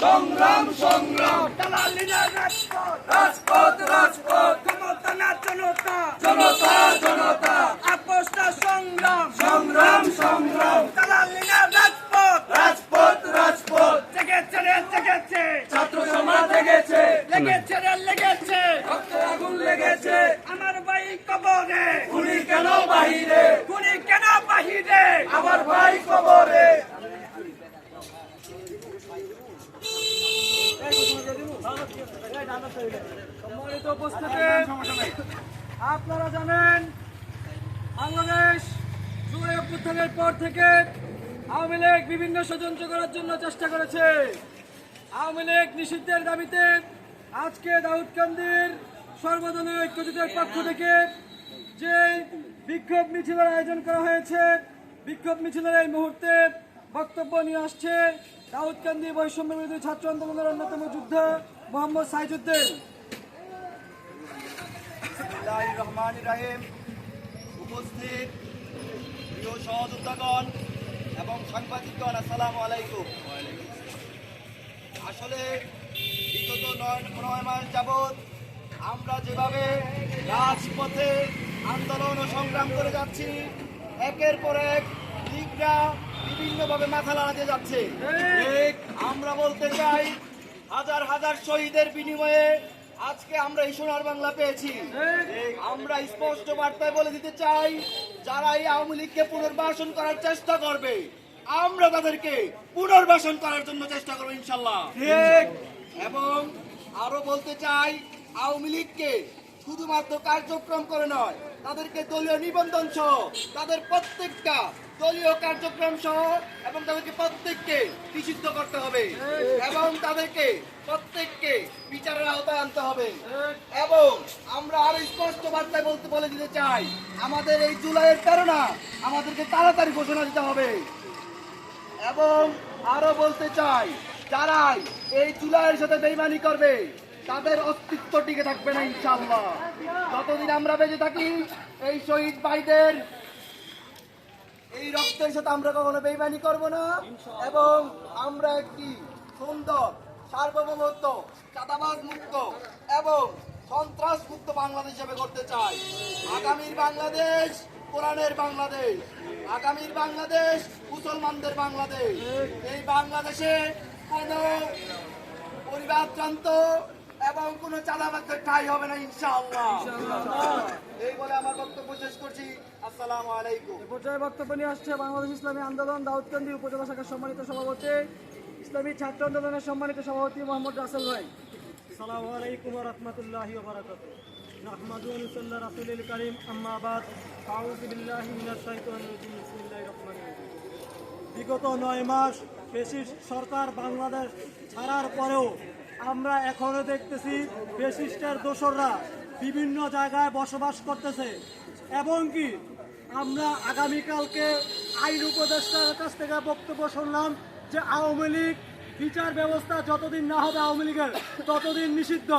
সংগ্রাম সংগ্রাম দালালিরা রাজপথ রাজপথ রাজপথ জনতা না জনতা জনতা জনতা আপোষটা সংগ্রাম সংগ্রাম সংগ্রাম দালালিরা রাজপথ রাজপথ রাজপথ জেগেছে রে জেগেছে ছাত্র সমাজ জেগেছে লেগেছে রে লেগেছে রক্তে আগুন লেগেছে আমার ভাই কবরে গুলি কেন বাহিরে গুলি কেন বাহিরে আমার ভাই কবরে সম্মানিত উপস্থিতি, আপনারা জানেন বাংলাদেশ জুলাই অভ্যুত্থানের পর থেকে আওয়ামী লীগ বিভিন্ন ষড়যন্ত্র করার জন্য চেষ্টা করেছে। আওয়ামী লীগ নিষিদ্ধের দাবিতে আজকে দাউদকান্দির সর্বদলীয় ঐক্যজোটের পক্ষ থেকে যে বিক্ষোভ মিছিলের আয়োজন করা হয়েছে, বিক্ষোভ মিছিলের এই মুহূর্তে বক্তব্য নিয়ে আসছে দাউদকান্দি বৈষম্য বিরোধী ছাত্র আন্দোলনের অন্যতম যোদ্ধা মোহাম্মদ সাইজুদ্দিন। বিসমিল্লাহির রহমানির রহিম। উপস্থিত প্রিয় সহযোদ্ধাগণ এবং সাংবাদিকগণ, আসসালামু আলাইকুম। আসলে বিগত 9 মাস যাবৎ আমরা যেভাবে রাজপথে আন্দোলন ও সংগ্রাম করে যাচ্ছি, একের পর এক লীগরা বিভিন্নভাবে মাথা নাড়াতে যাচ্ছে। আমরা বলতে চাই, হাজার হাজার শহীদের বিনিময়ে আজকে আমরা এই সোনার বাংলা পেয়েছি। আমরা স্পষ্ট বার্তায় বলে দিতে চাই, যারা এই আওয়ামী লীগকে পুনর্বাসন করার চেষ্টা করবে, আমরা তাদেরকে পুনর্বাসন করার জন্য চেষ্টা করবো ইনশাল্লাহ। এবং আরো বলতে চাই, আওয়ামী লীগকে শুধুমাত্র কার্যক্রম করে নয়, তাদেরকে দলীয় নিবন্ধন সহ তাদের প্রত্যেকটা দলীয় কার্যক্রম সহ এবং তাদেরকে প্রত্যেককে নিষিদ্ধ করতে হবে এবং তাদেরকে প্রত্যেককে বিচারের আওতায় আনতে হবে। এবং আমরা আরো স্পষ্ট বার্তায় বলে দিতে চাই, আমাদের এই জুলাইয়ের প্রেরণা আমাদেরকে তাড়াতাড়ি ঘোষণা দিতে হবে। এবং আরো বলতে চাই, যারাই এই জুলাইয়ের সাথে বেইমানি করবে তাদের অস্তিত্ব টিকে থাকবে না ইনশাআল্লাহ। যতদিন আমরা বেঁচে থাকি, এই শহীদ ভাইদের এই রক্তের সাথে আমরা কখনো বেইমানি করব না এবং আমরা একটি সুন্দর সার্বভৌমত্ব, চাঁদাবাজ মুক্ত এবং সন্ত্রাস মুক্ত বাংলাদেশ হিসেবে করতে চাই। আগামীর বাংলাদেশ কোরআনের বাংলাদেশ, আগামীর বাংলাদেশ মুসলমানদের বাংলাদেশ। এই বাংলাদেশে কোনো পরিবারতন্ত্র এবং কোন চাঁদাবাজদের ঠাঁই হবে না ইনশাআল্লাহ। এই বলে আমার বক্তব্য শেষ করছি। আসসালামু আলাইকুম। পর্যায়ে বক্তব্য নিয়ে আসছে বাংলাদেশ ইসলামী আন্দোলন দাউদকান্দি উপজেলা শাখার সম্মানিত সভাপতি, ইসলামী ছাত্র আন্দোলনের সম্মানিত সভাপতি মোহাম্মদ রাসেল ভাই। আসসালামু আলাইকুম ওয়া রাহমাতুল্লাহি ওয়া বারাকাতুহু। নাহমাদুহু ওয়া নুসাল্লি রাসূলিল কারীম, আম্মা বাদ। আউযু বিল্লাহি মিনাশ শাইতানির রাজিম। বিসমিল্লাহির রহমানির রহিম। বিগত 9 মাস ফ্যাসিস্ট সরকার বাংলাদেশ ছাড়ার পরেও আমরা এখনো দেখতেছি ফ্যাসিস্টের দোসররা বিভিন্ন জায়গায় বসবাস করতেছে এবং কি আমরা আগামীকালকে আইন উপদেষ্টার কাছ থেকে বক্তব্য শুনলাম যে আওয়ামী লীগ বিচার ব্যবস্থা যতদিন না হবে আওয়ামী লীগের ততদিন নিষিদ্ধ।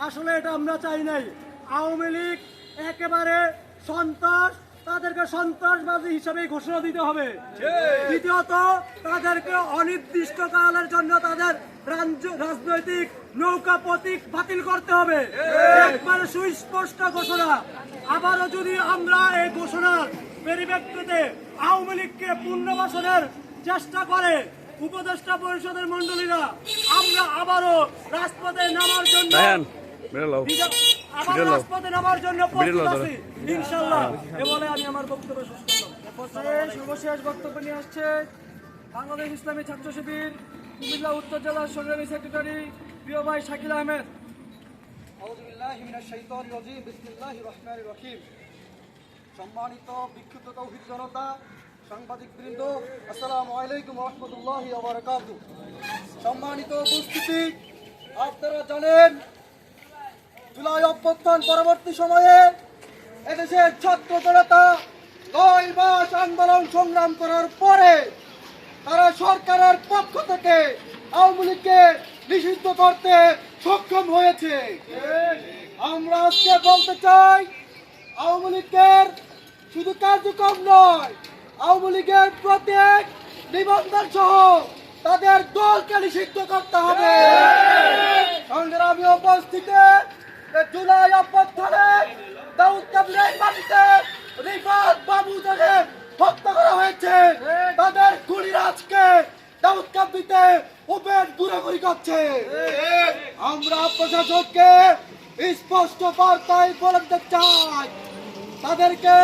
আসলে এটা আমরা চাই নাই। আওয়ামী লীগ একেবারে সন্ত্রাস, তাদেরকে সন্ত্রাসবাদী হিসেবে ঘোষণা দিতে হবে। দ্বিতীয়ত, তাদেরকে অনির্দিষ্টকালের জন্য তাদের রাজনৈতিক নৌকা প্রতীক বাতিল করতে হবে। একবারে সুস্পষ্ট ঘোষণা। আবারও যদি আমরা এই ঘোষণার পরিপ্রেক্ষিতে আওয়ামী লীগকে পুনর্বাসনের চেষ্টা করে উপদেষ্টা পরিষদের মন্ডলীরা, আমরা আবারও রাজপথে নামার জন্য ইনশাআল্লাহ। এ বলে আমি আমার বক্তব্য শেষ করলাম। সর্বশেষ বক্তব্য নিয়ে আসছে বাংলাদেশ ইসলামী ছাত্র শিবির কুমিল্লা উত্তর জেলার সংগ্রামী সেক্রেটারি প্রিয় ভাই শাকিল আহমেদ। আউযু বিল্লাহি মিনাশ শাইতানির রাজিম। বিসমিল্লাহির রহমানির রহিম। সম্মানিত বিক্ষুব্ধ তৌহিদ জনতা, সাংবাদিকবৃন্দ, আসসালামু আলাইকুম ওয়া রাহমাতুল্লাহি ওয়া বারাকাতুহু। সম্মানিত উপস্থিতি, আপনারা জানেন জুলাই অভ্যুত্থান পরবর্তী সময়ে এদেশের ছাত্র জনতা 9 মাস আন্দোলন সংগ্রাম করার পরে তারা সরকারের পক্ষ থেকে আওয়ামী লীগকে নিষিদ্ধ করতে সক্ষম হয়েছে। আমরা আজকে বলতে চাই, আওয়ামী লীগের শুধু কার্যক্রম নয়, আওয়ামী লীগের প্রত্যেক নিবন্ধন সহ তাদের দলকে নিষিদ্ধ করতে হবে। সংগ্রামী উপস্থিতি, জুলাই অভ্যুত্থানে দাউদ কাবলির বাড়িতে রিফাত বাবুকে হত্যা করা হয়েছে। তাদের খুনিরাজকে দাউদ কাবলিতে ওপেন ঘুরাঘুরি করছে। আমরা প্রশাসনকে স্পষ্ট বার্তায় বলে দিতে চাই, তাদেরকে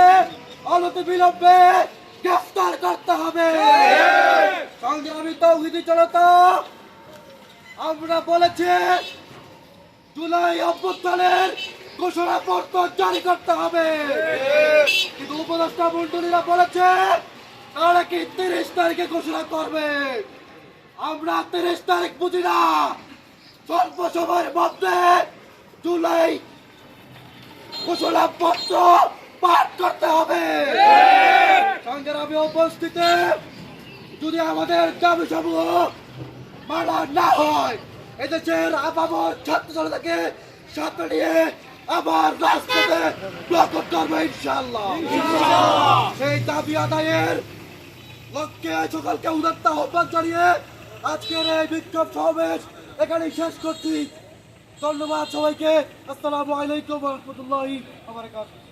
অনতিবিলম্বে গ্রেফতার করতে হবে। সংগ্রামী তৌহিদি জনতা, আমরা বলেছি জুলাই অভ্যুত্থানের ঘোষণাপত্র জারি করতে হবে, কিন্তু উপদেষ্টা মন্ডলীরা বলেছে তারা কি 30 তারিখে ঘোষণা করবে। আমরা 30 তারিখ বুঝি না, স্বল্প সময়ের মধ্যে জুলাই ঘোষণাপত্র পাঠ করতে হবে। সংগ্রামী উপস্থিতি, যদি আমাদের দাবি সমূহ মানা না হয়, এদেশের আপামর ছাত্র জনতাকে সাথে নিয়ে আবার রাজপথে ব্লক করবে ইনশাআল্লাহ। সেই দাবি আদায়ের লক্ষ্যে সকলকে উদাত্ত আহ্বান জানিয়ে আজকের এই বিক্ষোভ সমাবেশ এখানেই শেষ করছি। ধন্যবাদ সবাইকে। আসসালামু আলাইকুম ওয়া রাহমাতুল্লাহি ওয়া বারাকাতুহু।